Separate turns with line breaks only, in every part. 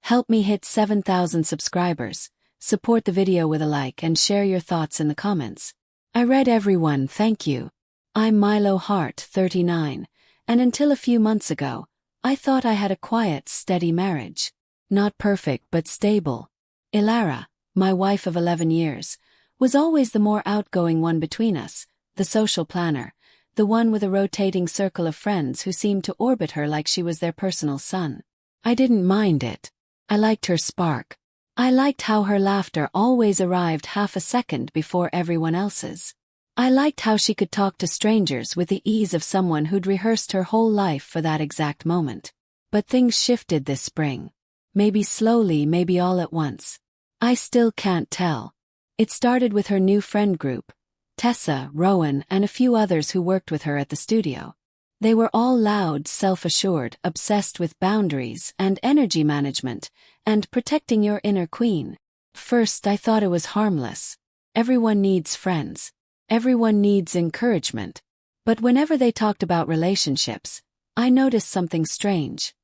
Help me hit 7,000 subscribers. Support the video with a like and share your thoughts in the comments. I read everyone, thank you. I'm Milo Hart, 39, and until a few months ago, I thought I had a quiet, steady marriage. Not perfect but stable. Ilara, my wife of 11 years, was always the more outgoing one between us, the social planner, the one with a rotating circle of friends who seemed to orbit her like she was their personal sun. I didn't mind it. I liked her spark. I liked how her laughter always arrived half a second before everyone else's. I liked how she could talk to strangers with the ease of someone who'd rehearsed her whole life for that exact moment. But things shifted this spring. Maybe slowly, maybe all at once. I still can't tell. It started with her new friend group, Tessa, Rowan, and a few others who worked with her at the studio. They were all loud, self-assured, obsessed with boundaries and energy management, and protecting your inner queen. First, I thought it was harmless. Everyone needs friends. Everyone needs encouragement. But whenever they talked about relationships, I noticed something strange.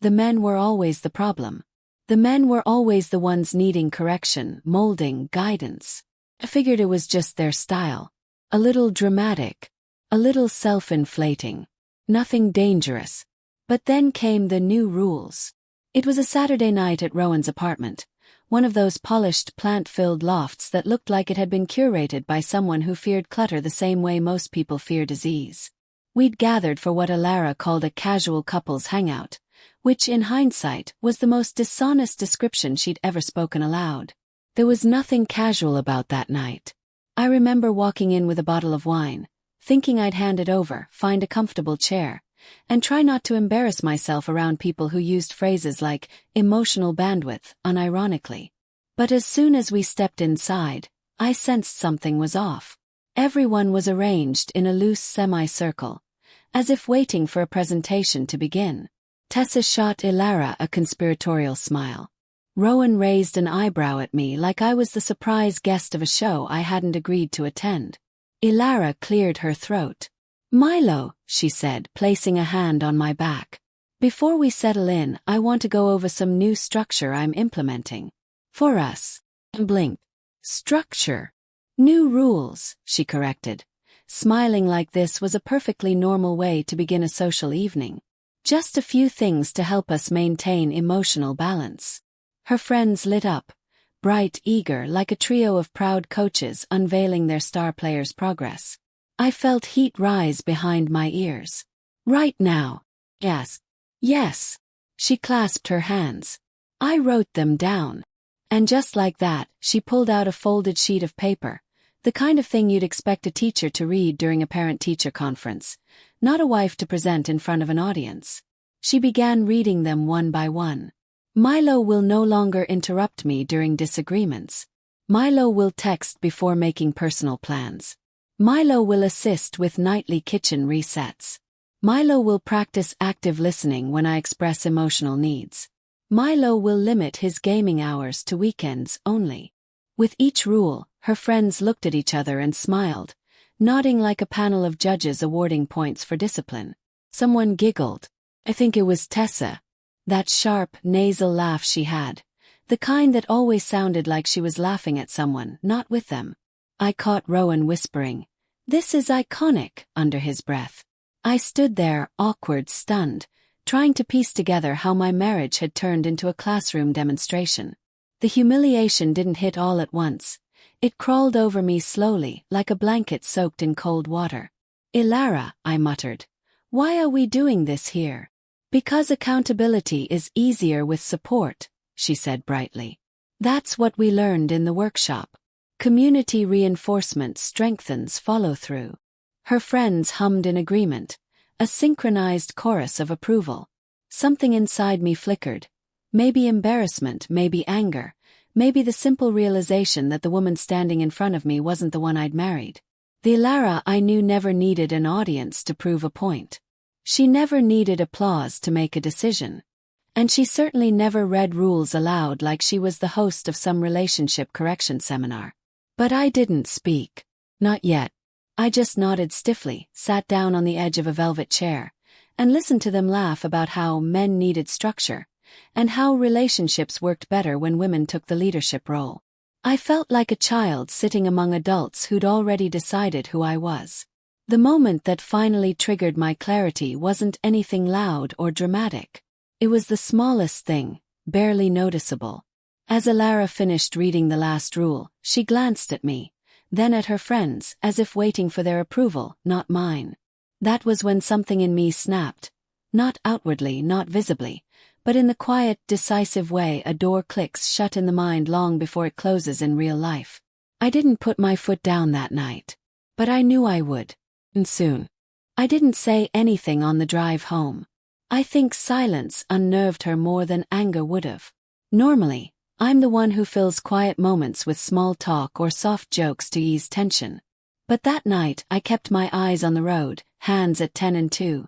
The men were always the problem. The men were always the ones needing correction, molding, guidance. I figured it was just their style. A little dramatic. A little self-inflating. Nothing dangerous. But then came the new rules. It was a Saturday night at Rowan's apartment, one of those polished, plant-filled lofts that looked like it had been curated by someone who feared clutter the same way most people fear disease. We'd gathered for what Ilara called a casual couples hangout, which in hindsight was the most dishonest description she'd ever spoken aloud. There was nothing casual about that night. I remember walking in with a bottle of wine, thinking I'd hand it over, find a comfortable chair, and try not to embarrass myself around people who used phrases like emotional bandwidth unironically. But as soon as we stepped inside, I sensed something was off. Everyone was arranged in a loose semicircle, as if waiting for a presentation to begin. Tessa shot Ilara a conspiratorial smile. Rowan raised an eyebrow at me like I was the surprise guest of a show I hadn't agreed to attend. Ilara cleared her throat. "Milo," she said, placing a hand on my back. "Before we settle in, I want to go over some new structure I'm implementing. For us." I blinked. "Structure? New rules," she corrected, smiling like this was a perfectly normal way to begin a social evening. "Just a few things to help us maintain emotional balance." Her friends lit up, bright, eager, like a trio of proud coaches unveiling their star players' progress. I felt heat rise behind my ears. "Right now." "Yes." "Yes." She clasped her hands. I wrote them down. And just like that, she pulled out a folded sheet of paper, the kind of thing you'd expect a teacher to read during a parent-teacher conference, not a wife to present in front of an audience. She began reading them one by one. "Milo will no longer interrupt me during disagreements. Milo will text before making personal plans. Milo will assist with nightly kitchen resets. Milo will practice active listening when I express emotional needs. Milo will limit his gaming hours to weekends only." With each rule, her friends looked at each other and smiled, nodding like a panel of judges awarding points for discipline. Someone giggled. I think it was Tessa. That sharp, nasal laugh she had. The kind that always sounded like she was laughing at someone, not with them. I caught Rowan whispering, "This is iconic," under his breath. I stood there, awkward, stunned, trying to piece together how my marriage had turned into a classroom demonstration. The humiliation didn't hit all at once. It crawled over me slowly, like a blanket soaked in cold water. "Ilara," I muttered, "why are we doing this here?" "Because accountability is easier with support," she said brightly. "That's what we learned in the workshop. Community reinforcement strengthens follow-through." Her friends hummed in agreement, a synchronized chorus of approval. Something inside me flickered. Maybe embarrassment, maybe anger, maybe the simple realization that the woman standing in front of me wasn't the one I'd married. The Ilara I knew never needed an audience to prove a point. She never needed applause to make a decision. And she certainly never read rules aloud like she was the host of some relationship correction seminar. But I didn't speak. Not yet. I just nodded stiffly, sat down on the edge of a velvet chair, and listened to them laugh about how men needed structure, and how relationships worked better when women took the leadership role. I felt like a child sitting among adults who'd already decided who I was. The moment that finally triggered my clarity wasn't anything loud or dramatic. It was the smallest thing, barely noticeable. As Alara finished reading the last rule, she glanced at me, then at her friends, as if waiting for their approval, not mine. That was when something in me snapped. Not outwardly, not visibly, but in the quiet, decisive way a door clicks shut in the mind long before it closes in real life. I didn't put my foot down that night. But I knew I would. And soon. I didn't say anything on the drive home. I think silence unnerved her more than anger would've. Normally, I'm the one who fills quiet moments with small talk or soft jokes to ease tension. But that night I kept my eyes on the road, hands at 10 and 2.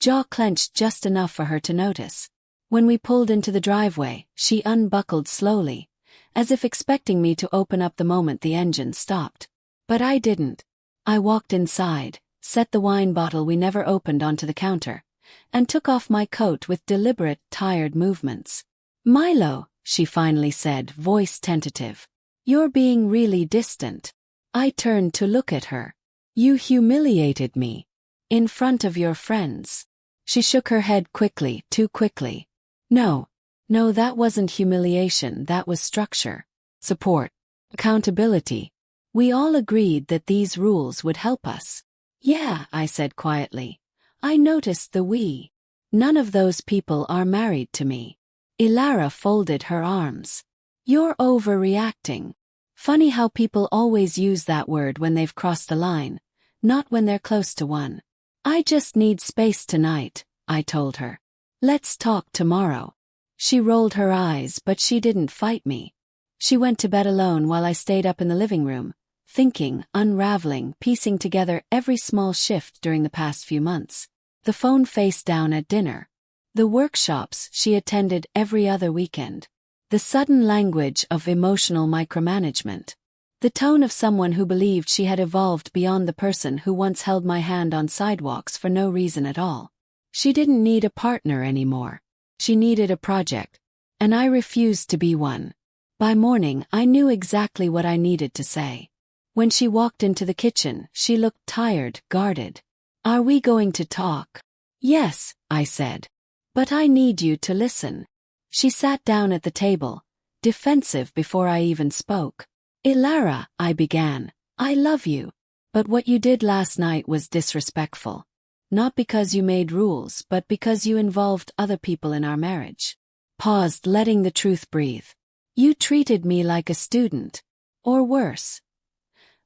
Jaw clenched just enough for her to notice. When we pulled into the driveway, she unbuckled slowly, as if expecting me to open up the moment the engine stopped. But I didn't. I walked inside, set the wine bottle we never opened onto the counter, and took off my coat with deliberate, tired movements. "Milo," she finally said, voice tentative. "You're being really distant." I turned to look at her. "You humiliated me. In front of your friends." She shook her head quickly, too quickly. No, that wasn't humiliation, that was structure. Support. Accountability. We all agreed that these rules would help us. "Yeah," I said quietly. "I noticed the we. None of those people are married to me." Ilara folded her arms. "You're overreacting." Funny how people always use that word when they've crossed the line, not when they're close to one. "I just need space tonight," I told her. "Let's talk tomorrow." She rolled her eyes, but she didn't fight me. She went to bed alone while I stayed up in the living room, thinking, unraveling, piecing together every small shift during the past few months. The phone face down at dinner. The workshops she attended every other weekend. The sudden language of emotional micromanagement. The tone of someone who believed she had evolved beyond the person who once held my hand on sidewalks for no reason at all. She didn't need a partner anymore. She needed a project. And I refused to be one. By morning, I knew exactly what I needed to say. When she walked into the kitchen, she looked tired, guarded. "Are we going to talk?" "Yes," I said. "But I need you to listen." She sat down at the table, defensive before I even spoke. "Ilara," I began, "I love you. But what you did last night was disrespectful. Not because you made rules, but because you involved other people in our marriage." Paused, letting the truth breathe. "You treated me like a student. Or worse.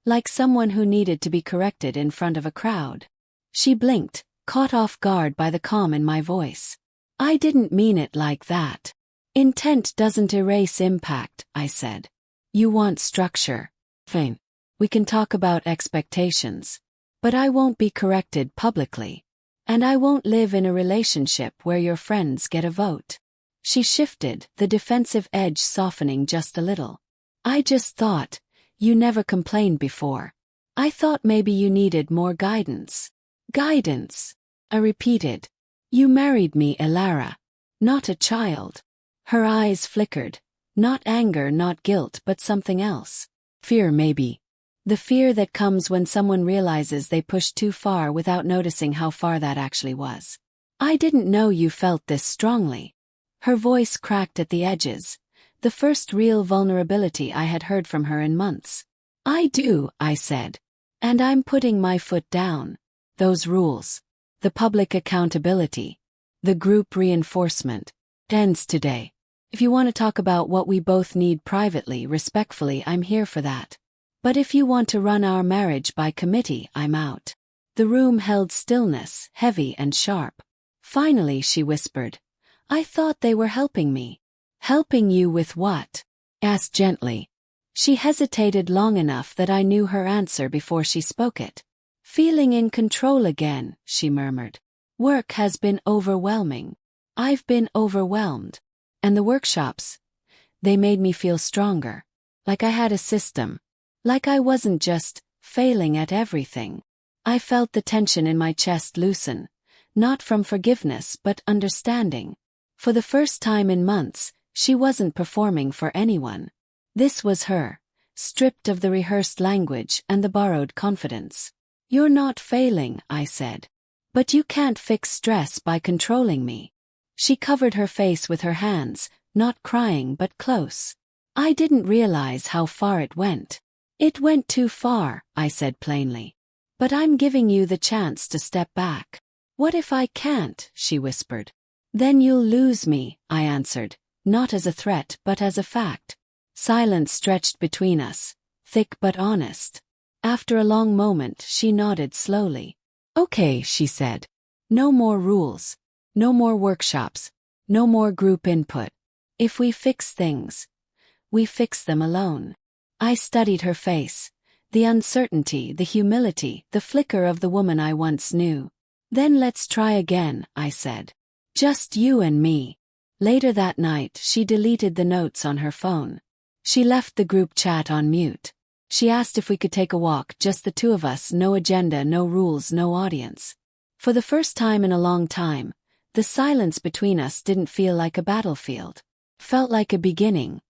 Like someone who needed to be corrected in front of a crowd." She blinked, caught off guard by the calm in my voice. "I didn't mean it like that. Intent doesn't erase impact," I said. "You want structure. Fine. We can talk about expectations. But I won't be corrected publicly. And I won't live in a relationship where your friends get a vote." She shifted, the defensive edge softening just a little. "I just thought, you never complained before. I thought maybe you needed more guidance." "Guidance," I repeated. "You married me, Ilara. Not a child." Her eyes flickered. Not anger, not guilt, but something else. Fear, maybe. The fear that comes when someone realizes they pushed too far without noticing how far that actually was. "I didn't know you felt this strongly." Her voice cracked at the edges, the first real vulnerability I had heard from her in months. "I do," I said. "And I'm putting my foot down. Those rules. The public accountability. The group reinforcement. Ends today. If you want to talk about what we both need privately, respectfully, I'm here for that. But if you want to run our marriage by committee, I'm out." The room held stillness, heavy and sharp. Finally, she whispered, "I thought they were helping me." "Helping you with what?" asked gently. She hesitated long enough that I knew her answer before she spoke it. "Feeling in control again," she murmured. "Work has been overwhelming. I've been overwhelmed. And the workshops, they made me feel stronger. Like I had a system. Like I wasn't just failing at everything." I felt the tension in my chest loosen, not from forgiveness but understanding. For the first time in months, she wasn't performing for anyone. This was her, stripped of the rehearsed language and the borrowed confidence. "You're not failing," I said. "But you can't fix stress by controlling me." She covered her face with her hands, not crying but close. I didn't realize how far it went. "It went too far," I said plainly. "But I'm giving you the chance to step back." "What if I can't?" she whispered. "Then you'll lose me," I answered, not as a threat but as a fact. Silence stretched between us, thick but honest. After a long moment, she nodded slowly. "Okay," she said. "No more rules. No more workshops. No more group input. If we fix things, we fix them alone." I studied her face, the uncertainty, the humility, the flicker of the woman I once knew. "Then let's try again," I said. "Just you and me." Later that night, she deleted the notes on her phone. She left the group chat on mute. She asked if we could take a walk, just the two of us, no agenda, no rules, no audience. For the first time in a long time, the silence between us didn't feel like a battlefield. Felt like a beginning,